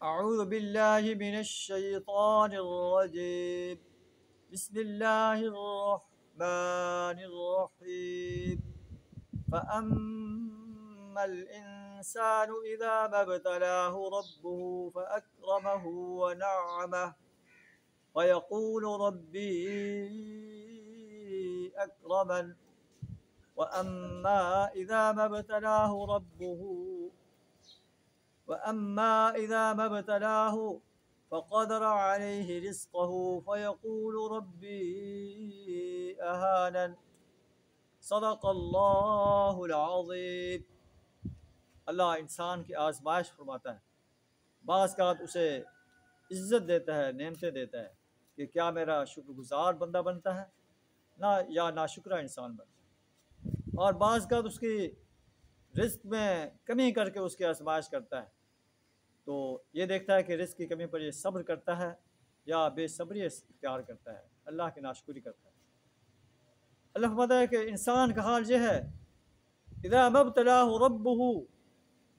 अऊज़ु बिल्लाहि मिनश शैतानिर रजीम। बिस्मिल्लाहिर रहमानिर रहीम। फ़अम्मल इंसानु इज़ा मब्तलाहु रब्बुहु फ़अक्रमहु व नअमह फ़यक़ूलु रब्बी अक्रमन। व अम्मा इज़ा मब्तलाहु रब्बुहु वअम्मा इज़ा मब्तलाहु फ़क़दर अलैहि रिज़्क़हु फ़यक़ूलु रब्बी अहानन। सदक़ल्लाहुल अज़ीम। अल्लाह इंसान की आज़माइश फरमाता है। बाज़ का उसे इज़्ज़त देता है, नेमतें देता है कि क्या मेरा शुक्रगुज़ार बंदा बनता है ना, या नाशुक्रा इंसान बनता है। और बाज़ का उसकी रिज़्क़ में कमी करके उसकी आज़माइश करता है, तो ये देखता है कि रिज़्क़ की कमी पर ये सब्र करता है या बेसब्री इख्तियार करता है, अल्लाह की नाशुक्री करता है। अल्लाह फरमाता है कि इंसान का हाल ये है, इज़ा मब्तलाहु रब्बुहु,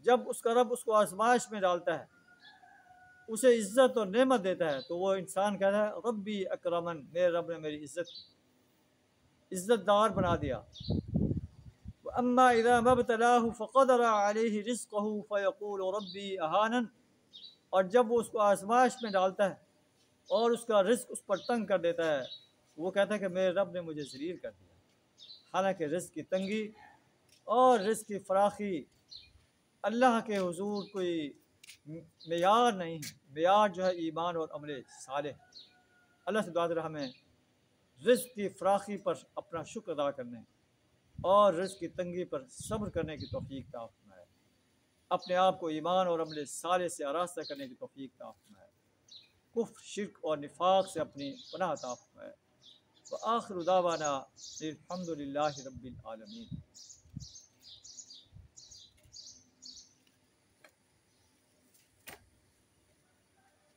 जब उसका रब उसको आज़माइश में डालता है, उसे इज़्ज़त और नेमत देता है, तो वो इंसान कहता है रब्बी अक्रमन, मेरे रब ने मेरी इज़्ज़तदार बना दिया। अम्मा इज़ा मब्तलाहु फ़क़दर अलैहि रिज़्क़हु फ़यक़ूलु रब्बी अहानन, और जब वो उसको आज़माइश में डालता है और उसका रिज़्क़ उस पर तंग कर देता है, वो कहता है कि मेरे रब ने मुझे ज़लील कर दिया। हालांकि रिज़्क़ की तंगी और रिज़्क़ की फ़राखी अल्लाह के हुज़ूर कोई मेयार नहीं है। मेयार जो है ईमान और अमल सालेह। अल्लाह से दुआ हमें रिज़्क़ की फ़राखी पर अपना शुक्र अदा करने और रिज़्क़ की तंगी पर सब्र करने की तौफ़ीक अता फरमाए। अपने आप को ईमान और अमल सालेह से आरास्ता करने की तौफ़ीक अता फरमाए। कुफ्र, शिर्क और निफाक से अपनी पनाह अता फरमाए। व आखिरु दावाना अल्हम्दुलिल्लाहि रब्बिल आलमीन।